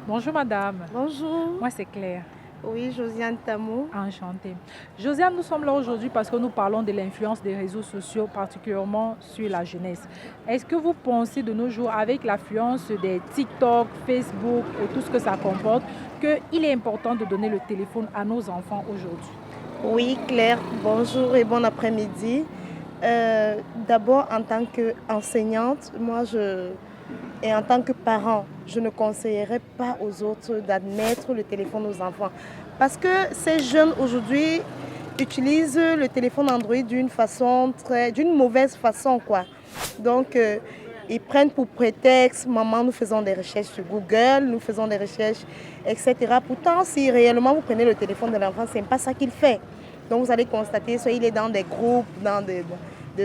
Bonjour madame, Bonjour. moi c'est Claire, Oui, Josiane Tamou. enchantée. Josiane, nous sommes là aujourd'hui parce que nous parlons de l'influence des réseaux sociaux, particulièrement sur la jeunesse. Est-ce que vous pensez de nos jours, avec l'affluence des TikTok, Facebook et tout ce que ça comporte, qu'il est important de donner le téléphone à nos enfants aujourd'hui? Oui, Claire, bonjour et bon après-midi. D'abord, en tant qu'enseignante, et en tant que parent, je ne conseillerais pas aux autres d'admettre le téléphone aux enfants. Parce que ces jeunes aujourd'hui utilisent le téléphone Android d'une mauvaise façon, quoi. Donc, ils prennent pour prétexte, maman, nous faisons des recherches sur Google, nous faisons des recherches, etc. Pourtant, si réellement vous prenez le téléphone de l'enfant, ce n'est pas ça qu'il fait. Donc, vous allez constater, soit il est dans des groupes, dans des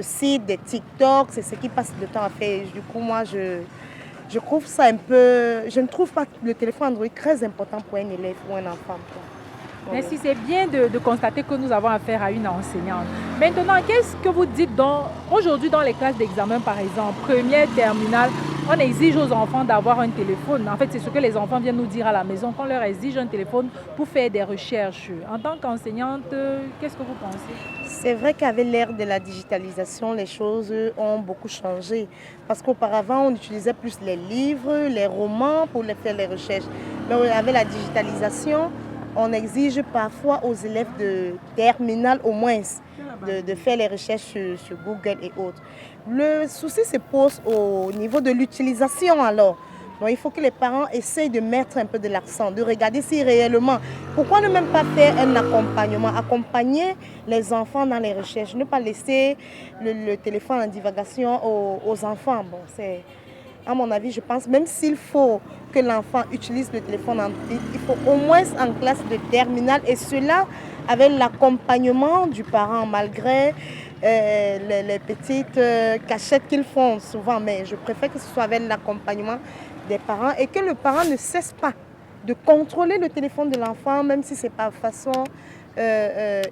sites, des TikTok, c'est ce qu'il passe le temps à faire. Du coup, moi, je trouve ça un peu... Je ne trouve pas le téléphone Android très important pour un élève ou un enfant, quoi. Voilà. Merci, c'est bien de constater que nous avons affaire à une enseignante. Maintenant, qu'est-ce que vous dites aujourd'hui dans les classes d'examen, par exemple, première, terminale, on exige aux enfants d'avoir un téléphone. En fait, c'est ce que les enfants viennent nous dire à la maison, qu'on leur exige un téléphone pour faire des recherches. En tant qu'enseignante, qu'est-ce que vous pensez? C'est vrai qu'avec l'ère de la digitalisation, les choses ont beaucoup changé. Parce qu'auparavant, on utilisait plus les livres, les romans pour faire les recherches. Mais avec la digitalisation, on exige parfois aux élèves de terminale au moins de faire les recherches sur Google et autres. Le souci se pose au niveau de l'utilisation alors. Donc il faut que les parents essayent de mettre un peu de l'accent, de regarder si réellement, pourquoi ne même pas faire un accompagnement, accompagner les enfants dans les recherches, ne pas laisser le téléphone en divagation aux enfants. Bon, c'est, à mon avis, je pense, même s'il faut que l'enfant utilise le téléphone il faut au moins en classe de terminale et cela avec l'accompagnement du parent malgré les petites cachettes qu'ils font souvent. Mais je préfère que ce soit avec l'accompagnement des parents et que le parent ne cesse pas de contrôler le téléphone de l'enfant, même si c'est pas de façon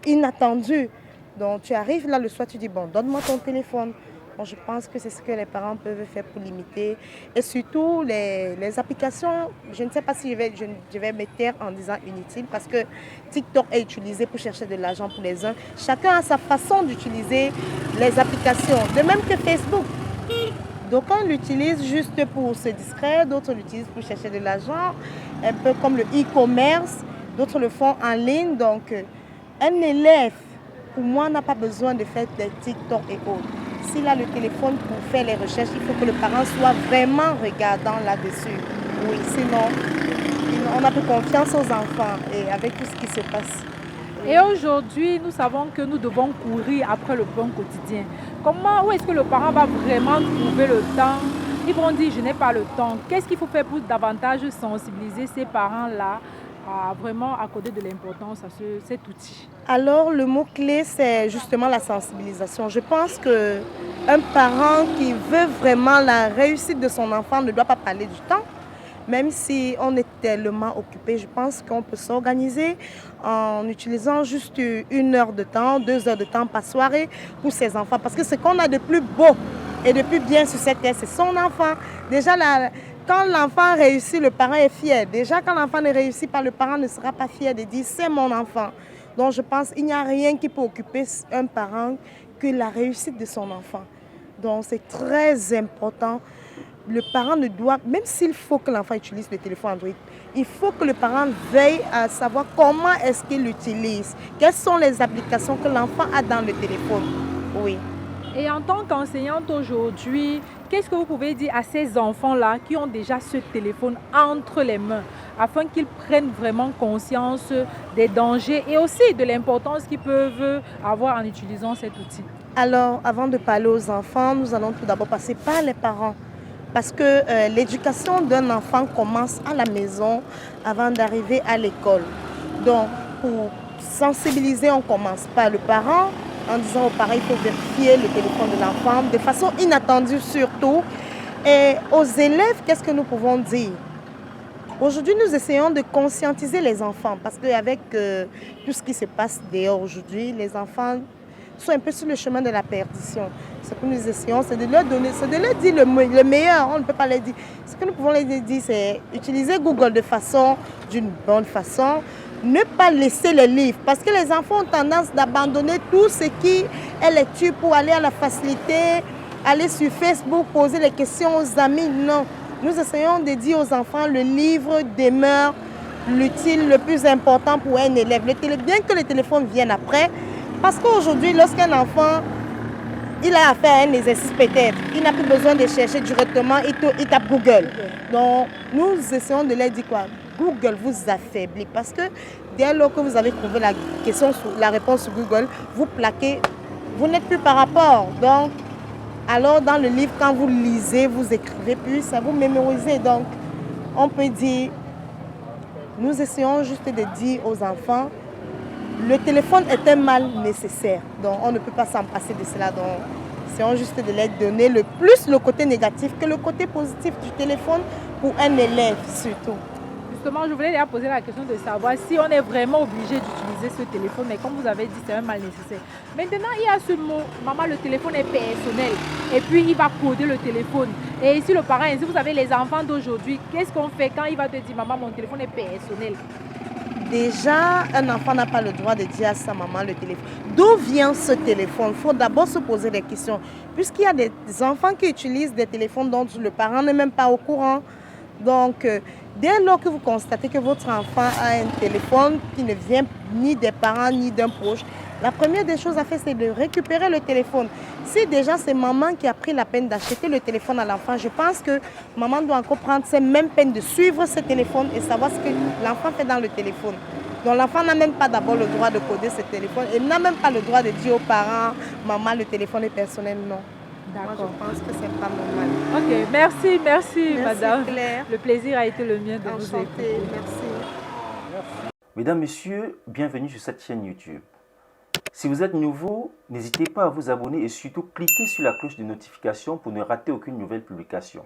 inattendue. Donc tu arrives là le soir, tu dis, bon, donne-moi ton téléphone. Bon, je pense que c'est ce que les parents peuvent faire pour limiter. Et surtout, les applications, je ne sais pas si je vais me taire en disant inutile, parce que TikTok est utilisé pour chercher de l'argent pour les uns. Chacun a sa façon d'utiliser les applications, de même que Facebook. D'aucuns l'utilisent juste pour se distraire, d'autres l'utilisent pour chercher de l'argent, un peu comme le e-commerce, d'autres le font en ligne. Donc, un élève, pour moi, n'a pas besoin de faire des TikTok et autres. S'il a le téléphone pour faire les recherches, il faut que le parent soit vraiment regardant là-dessus. Oui, sinon, on n'a plus confiance aux enfants et avec tout ce qui se passe. Et aujourd'hui, nous savons que nous devons courir après le pain quotidien. Où est-ce que le parent va vraiment trouver le temps? Ils vont dire, je n'ai pas le temps. Qu'est-ce qu'il faut faire pour davantage sensibiliser ces parents-là à vraiment accorder de l'importance à cet outil? Alors, le mot-clé, c'est justement la sensibilisation. Je pense qu'un parent qui veut vraiment la réussite de son enfant ne doit pas parler du temps. Même si on est tellement occupé, je pense qu'on peut s'organiser en utilisant juste 1 heure de temps, 2 heures de temps par soirée pour ses enfants. Parce que ce qu'on a de plus beau et de plus bien sur cette terre, c'est son enfant. Déjà, quand l'enfant réussit, le parent est fier. Déjà, quand l'enfant ne réussit pas, le parent ne sera pas fier de dire c'est mon enfant. Donc, je pense qu'il n'y a rien qui peut occuper un parent que la réussite de son enfant. Donc, c'est très important. Le parent ne doit, même s'il faut que l'enfant utilise le téléphone Android, il faut que le parent veille à savoir comment est-ce qu'il l'utilise. Quelles sont les applications que l'enfant a dans le téléphone. Oui. Et en tant qu'enseignante aujourd'hui, qu'est-ce que vous pouvez dire à ces enfants-là qui ont déjà ce téléphone entre les mains afin qu'ils prennent vraiment conscience des dangers et aussi de l'importance qu'ils peuvent avoir en utilisant cet outil? Alors, avant de parler aux enfants, nous allons tout d'abord passer par les parents. Parce que l'éducation d'un enfant commence à la maison avant d'arriver à l'école. Donc, pour sensibiliser, on commence par le parent en disant aux parents il faut vérifier le téléphone de l'enfant de façon inattendue surtout. Et aux élèves, qu'est-ce que nous pouvons dire? Aujourd'hui, nous essayons de conscientiser les enfants parce qu'avec tout ce qui se passe dehors aujourd'hui, les enfants sont un peu sur le chemin de la perdition. Ce que nous essayons, c'est de leur donner, c'est de leur dire le meilleur. On ne peut pas leur dire. Ce que nous pouvons leur dire, c'est utiliser Google d'une bonne façon. Ne pas laisser les livres, parce que les enfants ont tendance d'abandonner tout ce qui est lecture pour aller à la facilité, aller sur Facebook, poser les questions aux amis. Non, nous essayons de dire aux enfants, le livre demeure l'utile le plus important pour un élève. Bien que le téléphone vienne après, parce qu'aujourd'hui, lorsqu'un enfant il a affaire à un exercice peut-être, il n'a plus besoin de chercher directement, il tape Google. Donc, nous essayons de leur dire quoi? Google vous affaiblit parce que dès lors que vous avez trouvé la réponse sur Google, vous plaquez, vous n'êtes plus par rapport. Donc, alors dans le livre, quand vous lisez, vous écrivez plus, ça vous mémorisez. Donc, on peut dire, nous essayons juste de dire aux enfants, le téléphone est un mal nécessaire. Donc, on ne peut pas s'en passer de cela. Donc, essayons juste de leur donner plus le côté négatif que le côté positif du téléphone pour un élève surtout. Justement, je voulais déjà poser la question de savoir si on est vraiment obligé d'utiliser ce téléphone, mais comme vous avez dit, c'est un mal nécessaire. Maintenant, il y a ce mot, maman, le téléphone est personnel, et puis il va coder le téléphone. Et si le parent, si vous avez les enfants d'aujourd'hui, qu'est-ce qu'on fait quand il va te dire, maman, mon téléphone est personnel? Déjà, un enfant n'a pas le droit de dire à sa maman le téléphone. D'où vient ce téléphone? Il faut d'abord se poser des questions. Puisqu'il y a des enfants qui utilisent des téléphones dont le parent n'est même pas au courant. Donc, dès lors que vous constatez que votre enfant a un téléphone qui ne vient ni des parents ni d'un proche, la première des choses à faire, c'est de récupérer le téléphone. Si déjà c'est maman qui a pris la peine d'acheter le téléphone à l'enfant, je pense que maman doit encore prendre ces mêmes peines de suivre ce téléphone et savoir ce que l'enfant fait dans le téléphone. Donc l'enfant n'a même pas d'abord le droit de coder ce téléphone et n'a même pas le droit de dire aux parents, maman, le téléphone est personnel, non. Moi, je pense que c'est pas normal. Ok, merci madame. Claire. Le plaisir a été le mien de vous écouter. Merci. Mesdames, Messieurs, bienvenue sur cette chaîne YouTube. Si vous êtes nouveau, n'hésitez pas à vous abonner et surtout cliquez sur la cloche de notification pour ne rater aucune nouvelle publication.